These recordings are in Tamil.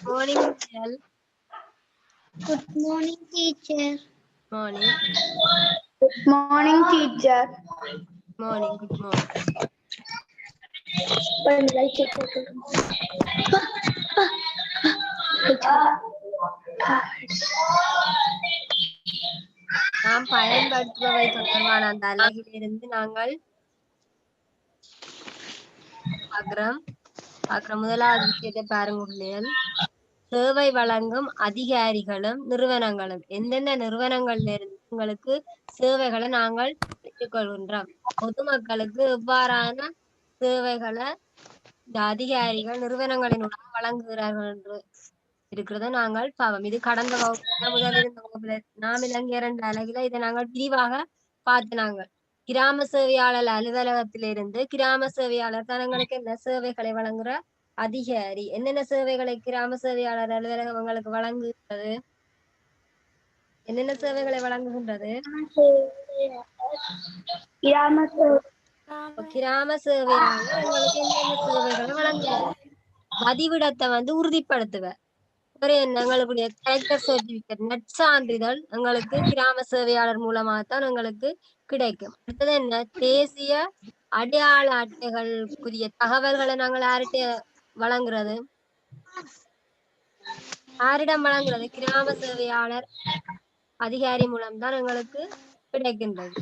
Morning, Michelle. Good morning, teacher. Morning. Good morning, teacher. Morning. Good morning. நாம் பயன்படுத்துபவை தொடர்பான அந்த அலகிலிருந்து நாங்கள் பார்க்கிறோம். முதலாவது விஷயத்தை பாருங்க பிள்ளைகள். சேவை வழங்கும் அதிகாரிகளும் நிறுவனங்களும் எந்தெந்த நிறுவனங்கள்ல இருந்து உங்களுக்கு சேவைகளை நாங்கள் பெற்றுக்கொள்கின்றோம். பொதுமக்களுக்கு எவ்வாறான சேவைகளை இந்த அதிகாரிகள் நிறுவனங்களினூடாக வழங்குகிறார்கள் என்று இருக்கிறத நாங்கள் பாவம். இது கடந்த வகுப்புல முதல் இருந்த வகுப்புல நாம் இலங்கை 2 அலகில இதை நாங்கள் விரிவாக பார்த்து நாங்கள் கிராம சேவையாளர் அலுவலகத்திலிருந்து கிராம சேவையாளர் தனங்களுக்கு என்ன சேவைகளை வழங்குற அதிகாரி என்னென்ன சேவைகளை கிராம சேவையாளர் அலுவலகம் உங்களுக்கு வழங்குகிறது, என்னென்ன சேவைகளை வழங்குகின்றது? கிராம சேவையாளர் எங்களுக்கு என்னென்ன சேவைகளை வழங்குகிறது? வதிவிடத்தை உறுதிப்படுத்துவர். எங்களுடைய கேரக்டர் சர்டிபிகேட் நற்சான்றிதழ் எங்களுக்கு கிராம சேவையாளர் மூலமாகத்தான் எங்களுக்கு கிடைக்கும். அடுத்தது என்ன? தேசிய அடையாள அட்டைகளுக்குரிய தகவல்களை நாங்கள் வழங்குறது, யாரிடம் வழங்குறது? கிராம சேவையாளர் அதிகாரி மூலம்தான் எங்களுக்கு கிடைக்கின்றது.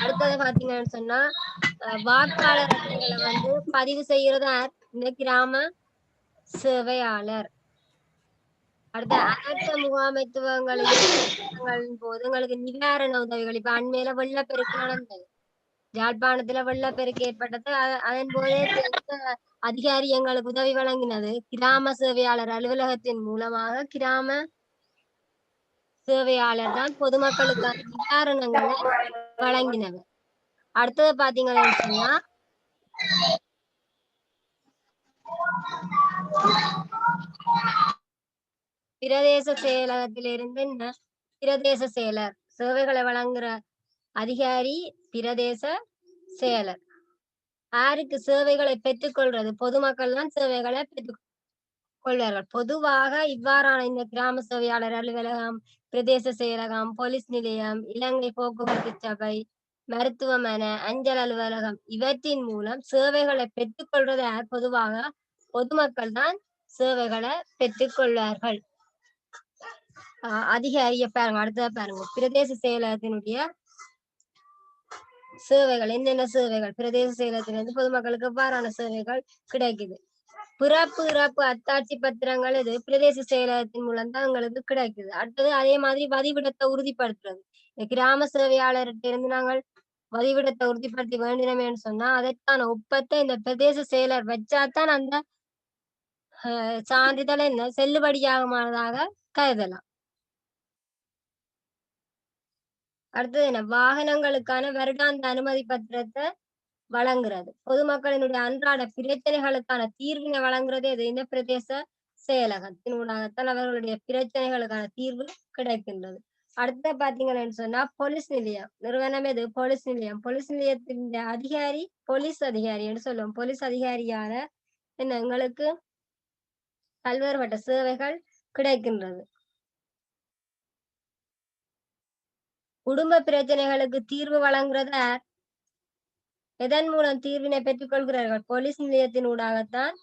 அடுத்தது பாத்தீங்கன்னு சொன்னா வாக்காளர் அட்டைகளை பதிவு செய்யறது இந்த கிராம சேவையாளர். அடுத்த அனர்த்த முகாமைத்துவங்களின் போது எங்களுக்கு நிவாரண உதவிகள் இப்ப அண்மையில வெள்ளப்பெருக்கு நடந்தது. யாழ்ப்பாணத்துல வெள்ளப்பெருக்கு ஏற்பட்டது. அதன் போதே அதிகாரி எங்களுக்கு உதவி வழங்கினது கிராம சேவையாளர் அலுவலகத்தின் மூலமாக. கிராம சேவையாளர் தான் பொதுமக்களுக்கான நிவாரணங்களை வழங்கினவர். அடுத்தது பாத்தீங்கன்னு சொன்னா பிரதேச செயலகத்திலிருந்து என்ன? பிரதேச செயலர் சேவைகளை வழங்குற அதிகாரி பிரதேச செயலர். யாருக்கு சேவைகளை பெற்றுக்கொள்றது? பொதுமக்கள் தான் சேவைகளை பெற்றுக் கொள்வார்கள். பொதுவாக இவ்வாறான இந்த கிராம சேவையாளர் அலுவலகம், பிரதேச செயலகம், போலீஸ் நிலையம், இலங்கை போக்குவரத்து சபை, மருத்துவமனை, அஞ்சல் அலுவலகம் இவற்றின் மூலம் சேவைகளை பெற்றுக்கொள்றது யார்? பொதுவாக பொதுமக்கள் தான் சேவைகளை பெற்றுக்கொள்வார்கள். அதிகாரிய பாருங்க. அடுத்ததா பாருங்க, பிரதேச செயலகத்தினுடைய சேவைகள் என்னென்ன சேவைகள்? பிரதேச செயலகத்திலிருந்து பொதுமக்களுக்கு எவ்வாறான சேவைகள் கிடைக்குது? பிறப்பு இறப்பு அத்தாட்சி பத்திரங்கள் இது பிரதேச செயலகத்தின் மூலம் தான் எங்களுக்கு கிடைக்குது. அடுத்தது அதே மாதிரி வதிவிடத்தை உறுதிப்படுத்துறது. கிராம சேவையாளர்கிட்ட இருந்து நாங்கள் வதிவிடத்தை உறுதிப்படுத்தி வேண்டினோம்னு சொன்னா அதற்கான ஒப்பத்தை இந்த பிரதேச செயலர் வச்சாதான் அந்த சான்றிதழ் என்ன செல்லுபடியாகமானதாக கருதலாம். அடுத்தது என்ன? வாகனங்களுக்கான வருடாந்த அனுமதி பத்திரத்தை வழங்குறது. பொதுமக்களினுடைய அன்றாட பிரச்சனைகளுக்கான தீர்வினை வழங்குறது எது? இந்த பிரதேச செயலகத்தினூடாகத்தான் அவர்களுடைய பிரச்சனைகளுக்கான தீர்வு கிடைக்கின்றது. அடுத்த பாத்தீங்கன்னு சொன்னா போலீஸ் நிலையம் நிறுவனம் எது? போலீஸ் நிலையம். போலீஸ் நிலையத்தின் அதிகாரி போலீஸ் அதிகாரி என்று சொல்லுவோம். போலீஸ் அதிகாரியால என்ன எங்களுக்கு பல்வேறுபட்ட சேவைகள் கிடைக்கின்றது. குடும்ப பிரச்சனைகளுக்கு தீர்வு வழங்குறத எதன் மூலம் தீர்வினை பெற்றுக்கொள்கிறார்கள்? போலீஸ் நிலையத்தினூடாகத்தான்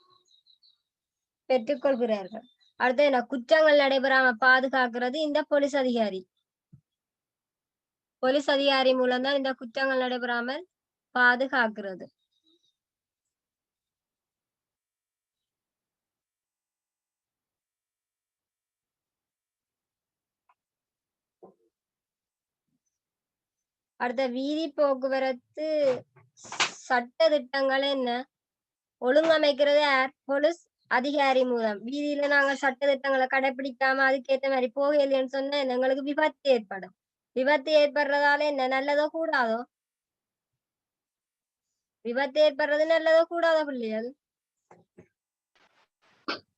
பெற்றுக்கொள்கிறார்கள். அடுத்து என்ன? குற்றங்கள் நடைபெறாம பாதுகாக்கிறது இந்த போலீஸ் அதிகாரி. போலீஸ் அதிகாரி மூலம் தான் இந்த குற்றங்கள் நடைபெறாமல் பாதுகாக்கிறது. அடுத்த வீதி போக்குவரத்து சட்ட திட்டங்கள் என்ன? ஒழுங்கமைக்கிறது யார்? போலீஸ் அதிகாரி மூலம். வீதியில நாங்க சட்ட திட்டங்களை கடைபிடிக்காம அதுக்கேற்ற மாதிரி போகலைன்னு சொன்னா எங்களுக்கு விபத்து ஏற்படும். விபத்து ஏற்படுறதால என்ன? நல்லதோ கூடாதோ? விபத்து ஏற்படுறது நல்லதோ கூடாதோ பிள்ளைகள்?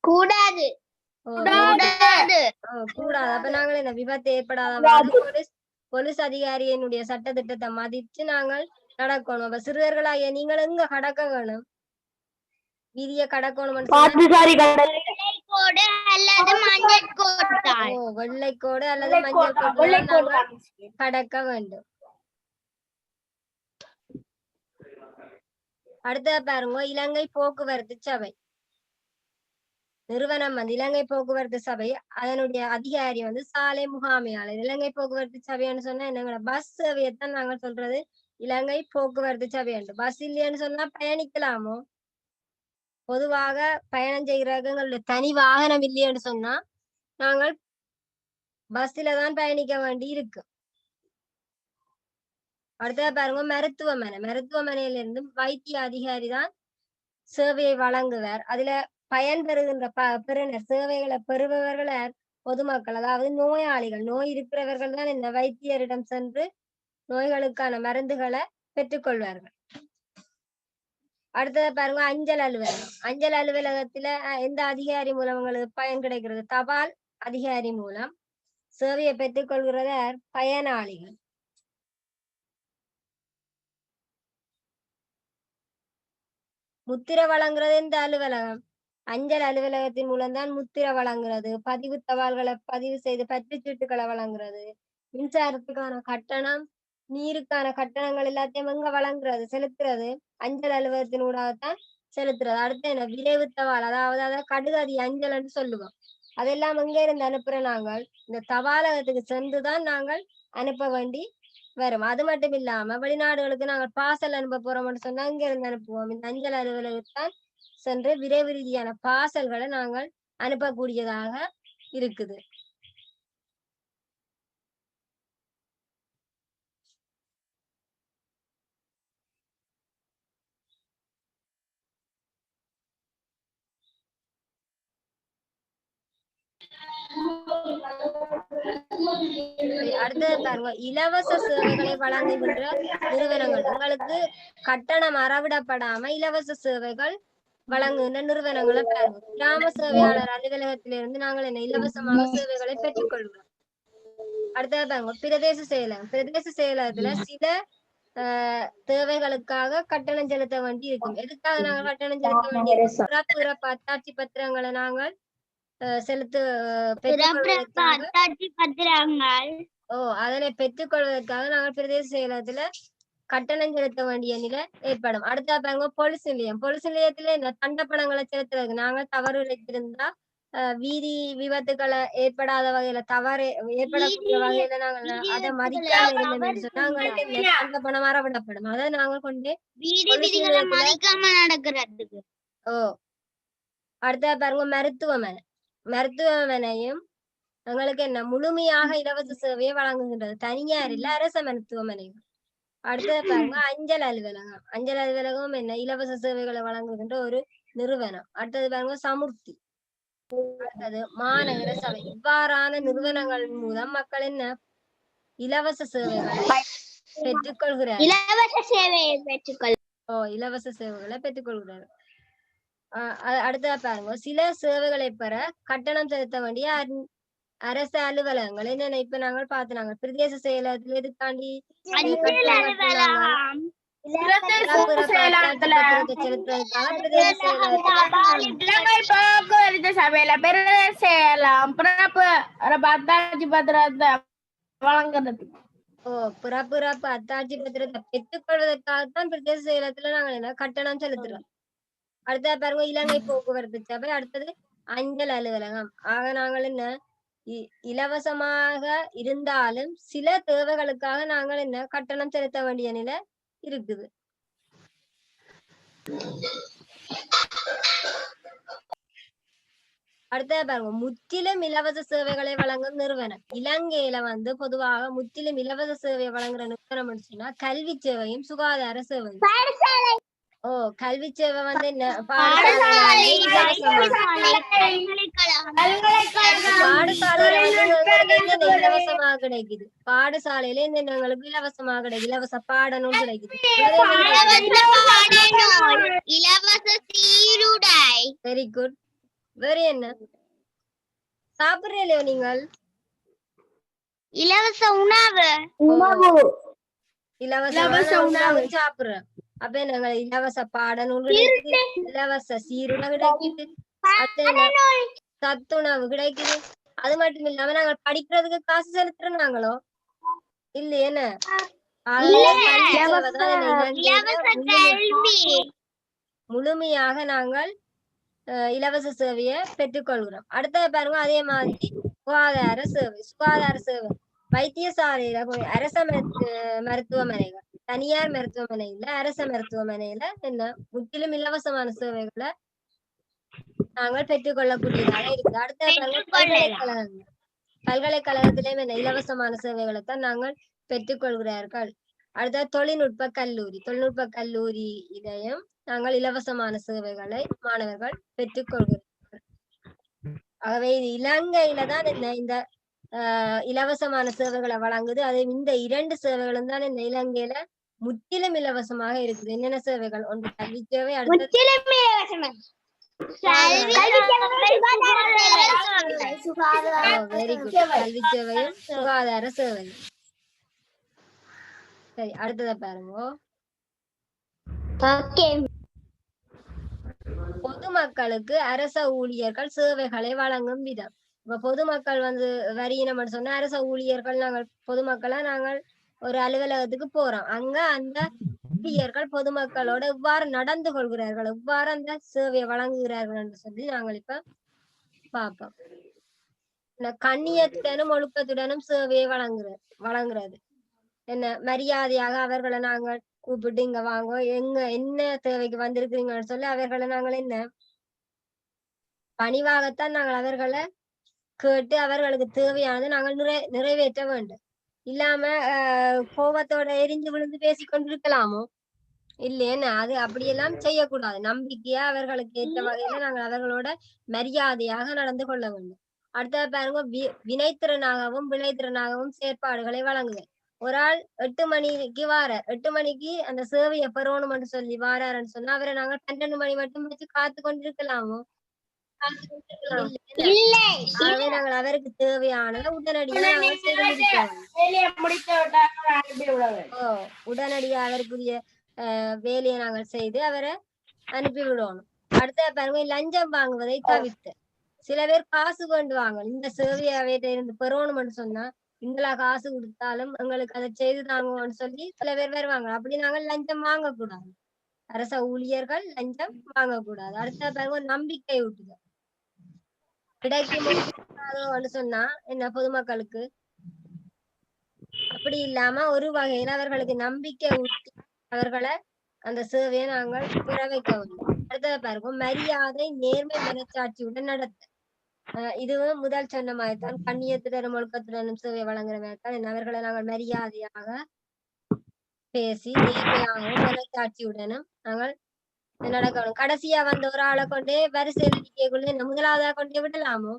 கூடாது. கூடாது. அப்ப நாங்கள் என்ன? விபத்து ஏற்படாத போலீஸ் அதிகாரியினுடைய சட்ட திட்டத்தை மதிச்சு நாங்கள் கடக்கணும். அப்ப சிறுவர்களாகிய நீங்கள் எங்க கடக்க வேணும்? வீதியை கடக்கணும். பாத்துசாரி கோடு அல்லது மஞ்சள் கோடு. ஓ, வெள்ளைக்கோடு அல்லது மஞ்சள் கோடு கடக்க வேண்டும். அடுத்த பாருங்க, இலங்கை போக்குவரத்து சபை நிறுவனம் வந்து இலங்கை போக்குவரத்து சபை. அதனுடைய அதிகாரி வந்து சாலை முகாமையாளர். இலங்கை போக்குவரத்து சபைன்னு சொன்னா என்னங்க, பஸ் சேவையத்தான் நாங்க சொல்றது இலங்கை போக்குவரத்து சபை என்று. பஸ் இல்லைன்னு சொன்னா பயணிக்கலாமோ? பொதுவாக பயணம் செய்கிறவர்களுடைய தனி வாகனம் இல்லைன்னு சொன்னா நாங்கள் பஸ்ல தான் பயணிக்க வேண்டி இருக்கு. அடுத்தது பாருங்க, மருத்துவமனையில இருந்து வைத்திய அதிகாரி தான் சேவையை வழங்குவார். அதுல பயன் பெறுகின்ற பெறுநர், சேவைகளை பெறுபவர்கள் பொதுமக்கள், அதாவது நோயாளிகள். நோய் இருக்கிறவர்கள் தான் இந்த வைத்தியரிடம் சென்று நோய்களுக்கான மருந்துகளை பெற்றுக்கொள்வார்கள். அடுத்தது பாருங்க, அஞ்சல் அலுவலகம். அஞ்சல் அலுவலகத்துல எந்த அதிகாரி மூலம் உங்களுக்கு பயன் கிடைக்கிறது? தபால் அதிகாரி மூலம் சேவையை பெற்றுக்கொள்கிறத பயனாளிகள். முத்திரை வழங்குறது இந்த அலுவலகம். அஞ்சல் அலுவலகத்தின் மூலம்தான் முத்திரை வழங்குறது, பதிவு தபால்களை பதிவு செய்து பற்றுச்சீட்டுகளை வழங்குறது, மின்சாரத்துக்கான கட்டணம், நீருக்கான கட்டணங்கள் எல்லாத்தையும் எங்க வழங்குறது, செலுத்துறது அஞ்சல் அலுவலகத்தின் ஊடாகத்தான் செலுத்துறது. அடுத்து என்ன, விரைவு தபால், அதாவது கடுகதி அஞ்சல்னு சொல்லுவோம். அதெல்லாம் எங்க இருந்து அனுப்புற? நாங்கள் இந்த தபாலகத்துக்கு சென்றுதான் நாங்கள் அனுப்ப வேண்டி வரும். அது மட்டும் இல்லாம வெளிநாடுகளுக்கு நாங்கள் பார்சல் அனுப்ப போறோம்னு சொன்னா இங்க இருந்து அனுப்புவோம். இந்த அஞ்சல் அலுவலகத்தான் சென்று விரைவு ரீதியான பார்சல்களை நாங்கள் அனுப்பக்கூடியதாக இருக்குது. அடுத்தது பாருங்க, இலவச சேவைகளை வழங்குகின்ற நிறுவனங்கள். உங்களுக்கு கட்டணம் அறவிடப்படாம இலவச சேவைகள் வழங்குகின்ற நிறுவனங்களை பாருங்க. கிராம சேவையாளர் அலுவலகத்திலிருந்து நாங்கள் என்ன இலவசமாக சேவைகளை பெற்றுக்கொள்கிறோம். அடுத்தது பாருங்க, பிரதேச செயலகம். பிரதேச செயலகத்துல சில தேவைகளுக்காக கட்டணம் செலுத்த வேண்டி இருக்கும். எதுக்காக நாங்கள் கட்டணம் செலுத்த வேண்டிய பிறப்பு அத்தாட்சி பத்திரங்களை நாங்கள் அதனை பெற்றுக்கொள்வதற்காக நாங்கள் பிரதேச செயலகத்துல கட்டணம் செலுத்த வேண்டிய நிலை ஏற்படும். அடுத்த பாருங்க, பொலிஸ் நிலையம். பொலிஸ் நிலையத்துல இந்த தண்ட பணங்களை செலுத்துறதுக்கு நாங்கள் தவறு இழைத்திருந்தா வீதி விபத்துக்களை ஏற்படாத வகையில, தவறு ஏற்படக்கூடிய வகையில நாங்கள் அதை மதிக்காம இருந்தோம்னு சொன்னா எங்களுக்கு தண்ட பணம் அறவிடப்படும். அதை நாங்கள் கொண்டு நடக்கிறதுக்கு. அடுத்த பாருங்க, மருத்துவமனையும் எங்களுக்கு என்ன முழுமையாக இலவச சேவையை வழங்குகின்றது. தனியார் இல்ல, அரச மருத்துவமனைகள். அடுத்தது பாருங்க, அஞ்சல் அலுவலகம். அஞ்சல் அலுவலகம் என்ன இலவச சேவைகளை வழங்குகின்ற ஒரு நிறுவனம். அடுத்தது பாருங்க, சமுர்த்தி. அடுத்தது மாநகர சபை. இவ்வாறான நிறுவனங்கள் மூலம் மக்கள் என்ன இலவச சேவைகளை பெற்றுக்கொள்கிறார். இலவச சேவைகளை பெற்றுக்கொள்கிறார். அடுத்ததா பாருங்க, சில சேவைகளை பெற கட்டணம் செலுத்த வேண்டிய அரசு அலுவலகங்கள் என்னென்ன இப்ப நாங்கள் பார்த்து, பிரதேச செயலகத்துல இதுக்காண்டி பிறப்பு அத்தாட்சி பத்திரத்தை பெற்றுக்கொள்வதற்காகத்தான் பிரதேச செயலகத்துல நாங்கள் என்ன கட்டணம் செலுத்துறோம். அடுத்த பாருங்க, இலங்கை போக்குவரத்து சபை. அடுத்தது அஞ்சல் அலுவலகம். ஆக நாங்கள் என்ன இலவசமாக இருந்தாலும் சில தேவைகளுக்காக நாங்கள் என்ன கட்டணம் செலுத்த வேண்டிய நிலை இருக்குது. அடுத்த பாருங்க, முற்றிலும் இலவச சேவைகளை வழங்கும் நிறுவனம். இலங்கையில வந்து பொதுவாக முற்றிலும் இலவச சேவை வழங்குற நிறுவனம் சொன்னா கல்வி சேவையும் சுகாதார சேவையும். கல்வி சேவை வந்து என்ன பாடசாலையில இலவசமாக கிடைக்குது. பாடசாலையில இந்த எங்களுக்கு இலவசமாக கிடைக்குது. இலவச பாடனும் கிடைக்குது. Very good. வேற என்ன சாப்பிடுறீங்களோ நீங்கள்? இலவச உணவு. இலவச உணவு சாப்பிடுறோம். அப்ப நாங்க இலவச பாடநூல் கிடைக்குது, இலவச சீருடை கிடைக்குது, சத்துணவு கிடைக்குது. அது மட்டும் இல்லாம நாங்க படிக்கிறதுக்கு காசு செலுத்துறோம் நாங்களோ இல்லையேன்னு முழுமையாக நாங்கள் இலவச சேவையை பெற்றுக்கொள்கிறோம். அடுத்தது பாருங்க, அதே மாதிரி சுகாதார சேவை வைத்தியசாலையில போய் அரச மருத்துவமனைகள், தனியார் மருத்துவமனையில, அரச மருத்துவமனையில என்ன முற்றிலும் இலவசமான சேவைகளை நாங்கள் பெற்றுக்கொள்ளக்கூடியதாக இருக்குது. அடுத்த பல்கலைக்கழகத்திலேயும் என்ன இலவசமான சேவைகளை தான் நாங்கள் பெற்றுக்கொள்கிறார்கள். அடுத்த தொழில்நுட்ப கல்லூரி இதையும் நாங்கள் இலவசமான சேவைகளை மாணவர்கள் பெற்றுக்கொள்கிறார்கள். ஆகவே இது இலங்கையில தான் என்ன இந்த இலவசமான சேவைகளை வழங்குது. அது இந்த 2 சேவைகளும் தான் இந்த இலங்கையில முற்றிலும் இலவசமாக இருக்குது. என்னென்ன சேவைகள்? ஒன்று கல்வி சேவை, அடுத்த கல்வி சேவையும் சுகாதார சேவையும். சரி, அடுத்தத பாருங்க. பொதுமக்களுக்கு அரச ஊழியர்கள் சேவைகளை வழங்கும் விதம். இப்ப பொதுமக்கள் வரியினம் சொன்னா அரச ஊழியர்கள் நாங்கள் பொதுமக்களா நாங்கள் ஒரு அலுவலகத்துக்கு போறோம். அங்க அந்த ஊழியர்கள் பொதுமக்களோட எவ்வாறு நடந்து கொள்கிறார்கள், எவ்வாறு அந்த சேவையை வழங்குகிறார்கள் என்று சொல்லி நாங்கள் இப்ப பார்ப்போம். கண்ணியத்துடனும் ஒழுக்கத்துடனும் சேவையை வழங்குறது என்ன மரியாதையாக அவர்களை நாங்கள் கூப்பிட்டு இங்க வாங்க, என்ன தேவைக்கு வந்திருக்கிறீங்கன்னு சொல்லி அவர்களை நாங்கள் என்ன பணிவாகத்தான் நாங்கள் அவர்களை கேட்டு அவர்களுக்கு தேவையானதை நாங்கள் நிறைவேற்ற வேண்டும். இல்லாம கோபத்தோட எரிஞ்சு விழுந்து பேசிக்கொண்டிருக்கலாமோ இல்லையேன்னு அது அப்படியெல்லாம் செய்யக்கூடாது. நம்பிக்கையா அவர்களுக்கு ஏற்ற வகையில நாங்கள் அவர்களோட மரியாதையாக நடந்து கொள்ள வேண்டும். அடுத்த பாருங்க, வினைத்திறனாகவும் விளைத்திறனாகவும் செயற்பாடுகளை வழங்குதல். ஒரு ஆள் 8 மணிக்கு 8 மணிக்கு அந்த சேவையை பெறணும்னு சொல்லி வாராருன்னு சொன்னா அவரை நாங்கள் 12 மணி மட்டும் வச்சு காத்து கொண்டிருக்கலாமோ? ஆகவே நாங்கள் அவருக்கு தேவையானதை உடனடியாக நாங்கள் உடனடியாக அவருக்குரிய வேலையை நாங்கள் செய்து அவரை அனுப்பி விடணும். அடுத்த பாருங்க, லஞ்சம் வாங்குவதை தவிர்த்து. சில பேர் காசு கொண்டு வாங்க இந்த சேவையை அவர்கிட்ட இருந்து பெறணும்னு சொன்னா இங்களா காசு கொடுத்தாலும் எங்களுக்கு அதை செய்து தாங்கன்னு சொல்லி சில பேர் வருவாங்க. அப்படி நாங்கள் லஞ்சம் வாங்கக்கூடாது. அரச ஊழியர்கள் லஞ்சம் வாங்கக்கூடாது. அடுத்த பாருங்க, நம்பிக்கை ஊட்டுதல். கிடைக்கும்னு சொன்னா என்ன பொதுமக்களுக்கு அப்படி இல்லாம ஒரு வகையில அவர்களுக்கு நம்பிக்கை ஊட்டி அவர்களை அந்த சேவையை நாங்கள் பெற வைக்க வேண்டும். அடுத்தது பாருங்க, மரியாதை நேர்மை மனச்சாட்சியுடன் நடத்த. இதுவும் முதல் சொன்ன மாதிரிதான் கண்ணியத்துடனும் ஒழுக்கத்துடனும் சேவை வழங்குற மாதிரிதான் அவர்களை நாங்கள் மரியாதையாக பேசி நேர்மையாகவும் மனச்சாட்சியுடனும் நாங்கள் நடக்கணும். கடைசியா வந்த ஒரு ஆளை கொண்டே வரிசையில் நிற்கக்குள்ள முதலாவதா கொண்டே விடலாமோ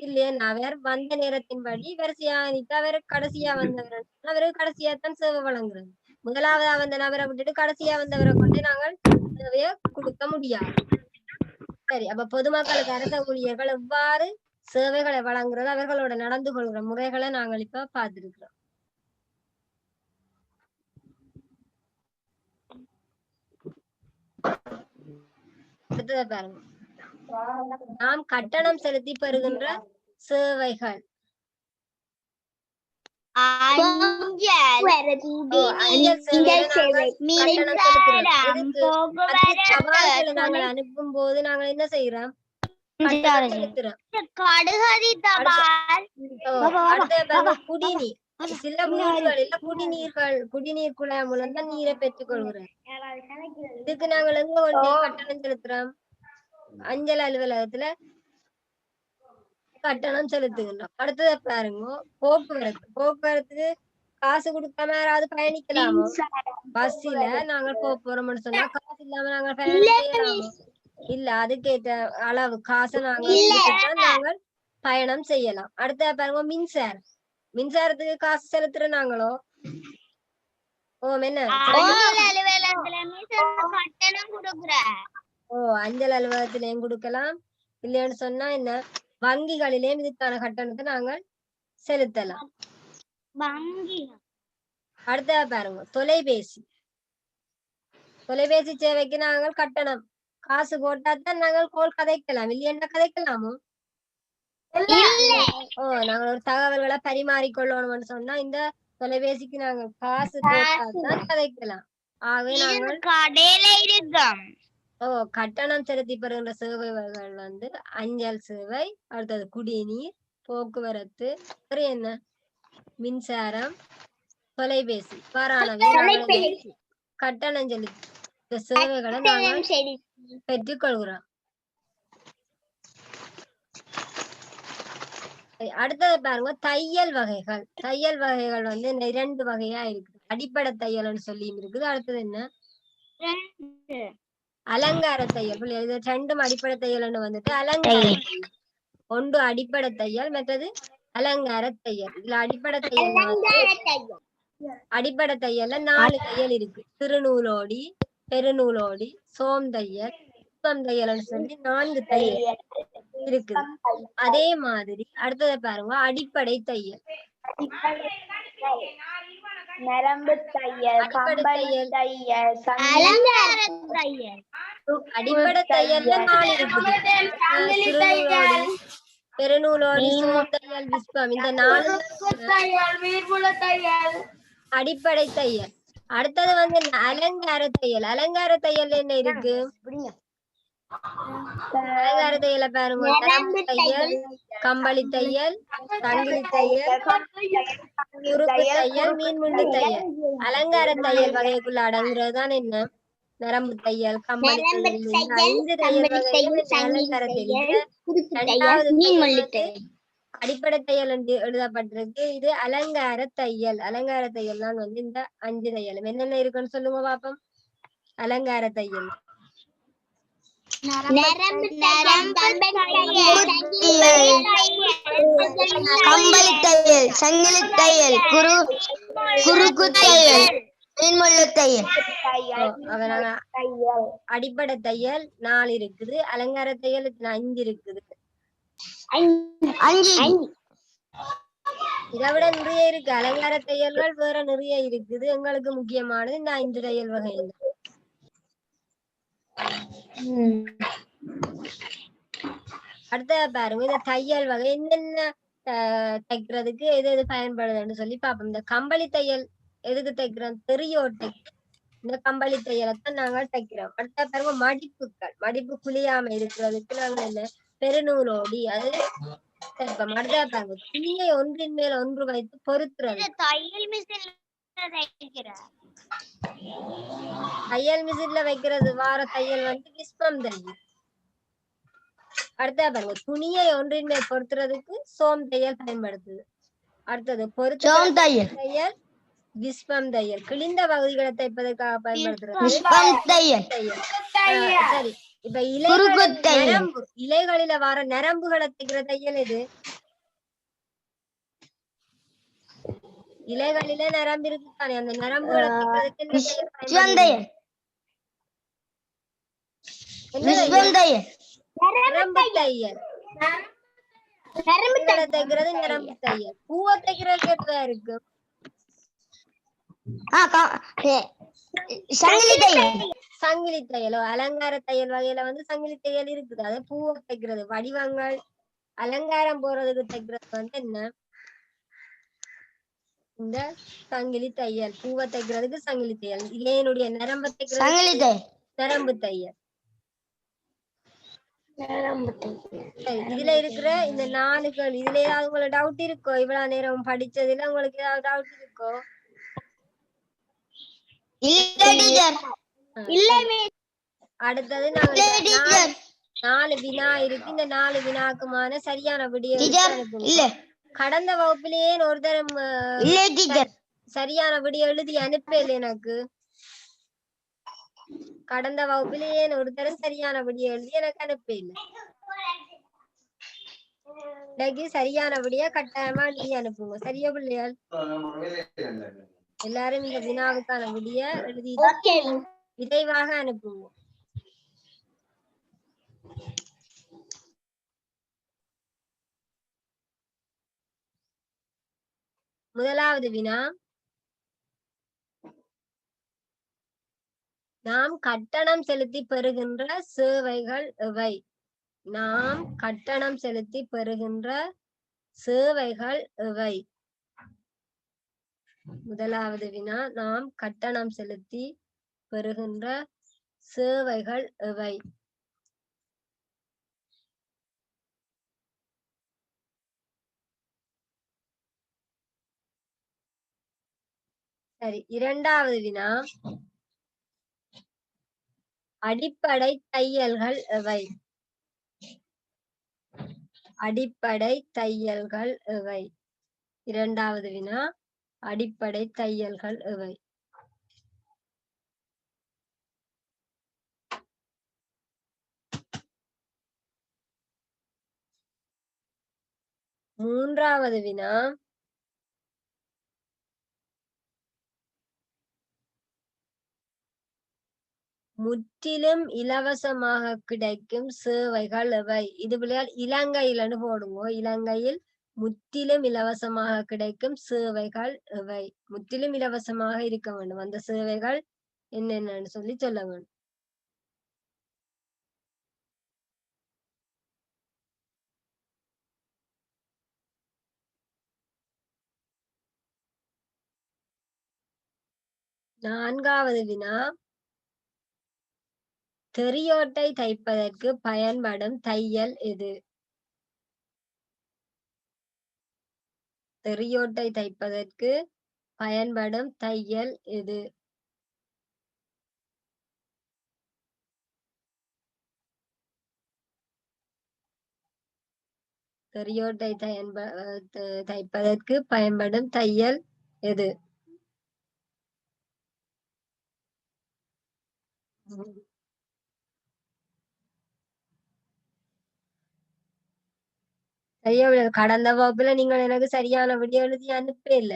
இல்லையா? அவர் வந்த நேரத்தின்படி வரிசையா நிற்க அவர் கடைசியா வந்தவர் அவருக்கு கடைசியா தான் சேவை வழங்குறது. முதலாவதா வந்த நபரை விட்டுட்டு கடைசியா வந்தவரை கொண்டு நாங்கள் சேவையை கொடுக்க முடியாது. சரி, அப்ப பொதுமக்களுக்கு அரச ஊழியர்கள் எவ்வாறு சேவைகளை வழங்குறது, அவர்களோட நடந்து கொள்கிற முறைகளை நாங்கள் இப்ப பார்த்திருக்கிறோம். அடுத்ததை பாருங்க, நாம் கட்டணம் செலுத்தி பெறுகின்ற சேவைகள். நாங்கள் அனுப்பும் போது நாங்கள் என்ன செய்யறோம்? குடிநீர். சில வீடுகளில் குடிநீர் குழாய் மூலம் தான் நீரை பெற்றுக் கொள்கிறோம். இதுக்கு நாங்கள் எங்க கொண்டு கட்டணம் செலுத்துறோம்? அஞ்சல் அலுவலகத்துல கட்டணம் செலுத்துகின்றோம். அடுத்ததை பாருங்க, போக்குவரத்துக்கு காசு கொடுக்காம யாராவது பயணிக்கலாமோ? பஸ்ல நாங்கள் போறோம்னு சொன்னா காசு இல்லாம நாங்கள் பயணம் செய்யலாமோ? இல்ல, அதுக்கேற்ற அளவு காசை நாங்கள் பயணம் செய்யலாம். அடுத்த பாருங்க, மின்சாரத்துக்கு காசு செலுத்துற நாங்களோ என்ன அஞ்சல் அலுவலகத்திலையும் கொடுக்கலாம். இல்லைன்னு சொன்னா என்ன வங்கிகளிலேயும் இதுக்கான கட்டணத்தை நாங்கள் செலுத்தலாம். அடுத்ததா பாருங்க தொலைபேசி. தொலைபேசி சேவைக்கு நாங்கள் கட்டணம் காசு போட்டாதான் நாங்கள் கோல் கதைக்கலாம், இல்லையா கதைக்கலாமோ? நாங்கள் ஒரு தகவல்களை பரிமாறிக்கொள்ளணும்னு சொன்னா இந்த தொலைபேசிக்கு நாங்கள் காசு போட்டாதான் கதைக்கலாம். ஆகவே நாங்கள் கட்டணம் செலுத்தி பெறுகின்ற சேவைகள் வந்து அஞ்சல் சேவை, அடுத்தது குடிநீர், போக்குவரத்து, என்ன மின்சாரம், தொலைபேசி, கட்டணம் செலுத்தி இந்த சேவைகளை நாங்கள் பெற்றுக் கொள்கிறோம். அடுத்தது பாருங்க தையல் வகைகள். தையல் வகைகள் வந்து 2 வகையா இருக்குது. அடிப்படை தையல்னு சொல்லி இருக்குது. அடுத்தது என்ன அலங்கார தையல். இது 2 அடிப்படை தையல்னு வந்துட்டு அலங்கார தையல். ஒன்று அடிப்படை தையல், மற்றது அலங்கார தையல். இதுல அடிப்படை தையல்ல 4 தையல் இருக்கு. திருநூலோடி, பெருநூலோடி, சோம் தையல், புத்தம் தையல்னு சொல்லி 4 தையல் இருக்குது. அதே மாதிரி அடுத்ததை பாருங்க அடிப்படை தையல். நரம்பு தையல், கம்பளி தையல், அடிப்படை தையல்ல 4 இருக்குது. திருநூலோடி, பெருநூலோடி, சோம் தையல், விஸ்வம், இந்த 4 அடிப்படை தையல். அடுத்தது வந்து அலங்கார தையல். அலங்கார தையல் என்ன இருக்கு? அலங்கார தையல பாருங்க நரம்பு தையல், கம்பளி தையல், சங்கிலி தையல், குறுக்கு தையல், மீன்முண்டு தையல். அலங்கார தையல் வகைக்குள்ள அடங்குறதுதான் என்ன நரம்பு தையல், கம்பளி தையல். இந்த 5 தையல் வகையும் அலங்கார தையல். 2வது அடிப்படை தையல் என்று எழுதப்பட்டிருக்கு. இது அலங்கார தையல். அலங்கார தையல் தான் வந்து இந்த 5 தையலும். என்னென்ன இருக்குன்னு சொல்லுங்க பாப்போம். அலங்கார தையல் கம்பளி தையல், சங்கிலி தையல், குறுக்கு தையல், மீன்முள்ளு தையல். அடிப்படை தையல் 4 இருக்குது. அலங்கார தையல் 5 இருக்குது. இதை விட நிறைய இருக்கு. அலங்கார தையல்கள் வேற நிறைய இருக்குது. எங்களுக்கு முக்கியமானது இந்த 5 தையல் வகை. அடுத்த பாருங்க இந்த தையல் வகை என்னென்ன தைக்கிறதுக்கு எது பயன்படுதுன்னு சொல்லி பார்ப்போம். இந்த கம்பளி தையல் எதுக்கு தைக்கிறோம்? தெரியோட்டைக்கு இந்த கம்பளி தையலைத்தான் நாங்கள் தைக்கிறோம். அடுத்த பாருங்க மடிப்புகள். மடிப்பு குளியாம இருக்கிறதுக்கு நாங்கள் என்ன பெருநூலோடி அது தைப்போம். அடுத்த பாருங்க துணியை ஒன்றின் மேல் ஒன்று வைத்து பொருத்துறது. தையல் மிஷின்ல வைக்கிறது வார தையல் வந்து விஸ்வம் தையல். அடுத்த பாருங்க துணியை ஒன்றின் மேல் பொருத்துறதுக்கு சோம் தையல் பயன்படுத்துது. அடுத்தது பொருத்தும் தையல் விஸ்வம் தையல். கிழிந்த பகுதிகளை தைப்பதற்காக பயன்படுத்துறது சரி. இப்ப இலைகளில வர நரம்புகளை தைக்கிற தையல் எது? இலைகளில நரம்பு இருக்கு தானே, அந்த நரம்புகளை தைக்கிறதுக்கு நரம்பு தையல். தைக்கிறது நரம்பு தையல். பூவை தைக்கிறதுக்கு எதுவா இருக்கு? சங்கிலி தையலோ. அலங்கார தையல் வகையில வந்து சங்கிலி தையல் இருக்குது. அது பூவை தைக்கிறது. வடிவங்கள் அலங்காரம் போறதுக்கு தைக்கிறது வந்து என்ன இந்த சங்கிலி தையல். பூவை தைக்கிறதுக்கு சங்கிலி தையல். இலையினுடைய நரம்பு தைக்கிறது நரம்பு தையல். இதுல இருக்கிற இந்த 4 இதுல ஏதாவது உங்களுக்கு டவுட் இருக்கோ? இவ்வளவு நேரம் படிச்சதுல உங்களுக்கு ஏதாவது டவுட் இருக்கோ? அடுத்தது நாங்க 4 வினா இருக்கு. இந்த 4 வினாக்குமான சரியான விடிய கடந்த வகுப்பிலேயே ஒரு தரம் சரியான விடிய எழுதி அனுப்பல எனக்கு. கடந்த வகுப்பிலேயே ஒரு தரம் சரியான விடிய எழுதி எனக்கு அனுப்பல. இன்னைக்கு சரியான விடிய கட்டாயமா எழுதி அனுப்புங்க. சரியா பிள்ளையால்? எல்லாரும் இந்த வினாவுக்கான விடிய எழுதி விரைவாக அனுப்புங்க. முதலாவது வினா நாம் கட்டணம் செலுத்தி பெறுகின்ற சேவைகள் எவை? நாம் கட்டணம் செலுத்தி பெறுகின்ற சேவைகள் எவை? முதலாவது வினா, நாம் கட்டணம் செலுத்தி பெறுகின்ற சேவைகள் எவை? சரி, இரண்டாவது வினா, அடிப்படை தையல்கள் எவை? அடிப்படை தையல்கள் எவை? இரண்டாவது வினா, அடிப்படை தையல்கள் எவை? மூன்றாவது வினா, முற்றிலும் இலவசமாக கிடைக்கும் சேவைகள் எவை? இது விளையால் இலங்கையில்னு போடுங்க. இலங்கையில் முற்றிலும் இலவசமாக கிடைக்கும் சேவைகள் எவை? முற்றிலும் இலவசமாக இருக்க வேண்டும். அந்த சேவைகள் என்னென்னு சொல்லி சொல்ல வேண்டும். நான்காவது வினா, தெரியோட்டை தைப்பதற்கு பயன்படும் தையல் எது? தெரியோட்டை தைப்பதற்கு பயன்படும் தையல் எது? தெரியோட்டை தைப்பதற்கு பயன்படும் தையல் எது? சரியா கடந்த வகுப்புல நீங்கள் எனக்கு சரியான விடை எழுதி அனுப்ப இல்ல.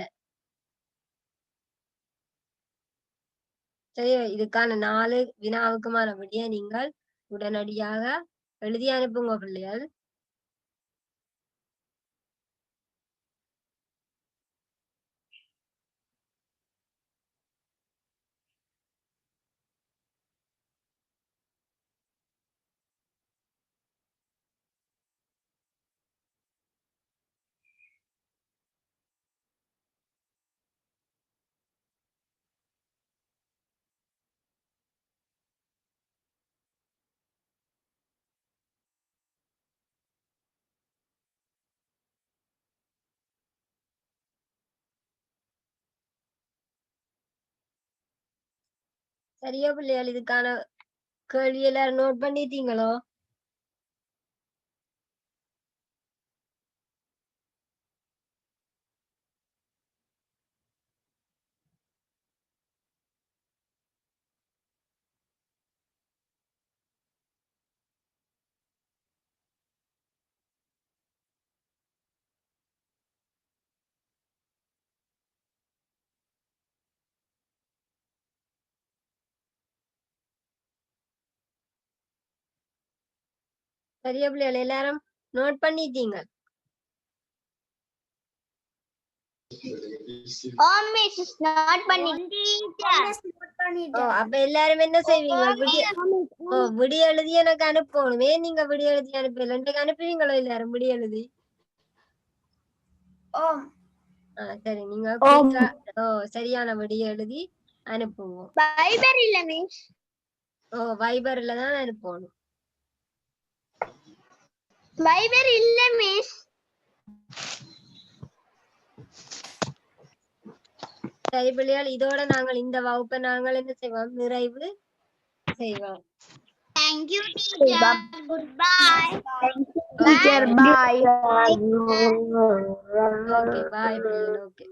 சரி, இதுக்கான 4 வினாவுக்குமான விடையை நீங்கள் உடனடியாக எழுதி அனுப்புங்க பிள்ளைகள். சரியா பிள்ளைகள், இதுக்கான கேள்வி எல்லாரும் நோட் பண்ணிட்டீங்களோ? சரியா பிள்ளைகள், எல்லாரும் நோட் பண்ணிட்டீங்க? அப்ப எல்லாரும் என்ன செய்வீங்க? விடி எழுதி எனக்கு அனுப்பணுமே. நீங்க விடி எழுதி அனுப்பல, எனக்கு அனுப்புவீங்களோ எல்லாரும் விடி எழுதி? சரி, நீங்க சரியான விடிய எழுதி அனுப்புவோம். வைபர்ல தான் அனுப்பணும். வைபர் இல்ல மிஸ். சரி பிள்ளைகள், இதோட நாங்கள் இந்த வகுப்பை நாங்கள் என்ன செய்வோம்? நிறைவு செய்வோம். Thank you, teacher. Goodbye. Thank you, teacher. Bye. Okay, bye, பிள்ளைகள். Okay.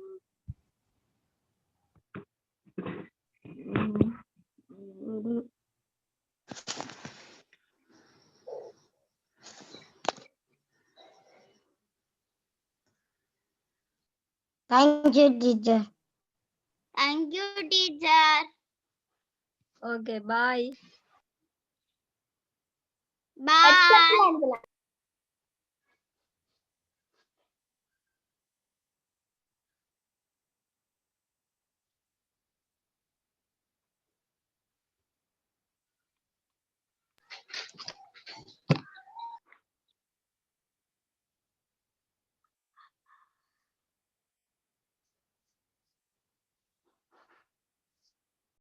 Thank you, teacher. Thank you, teacher. Okay, bye. Bye.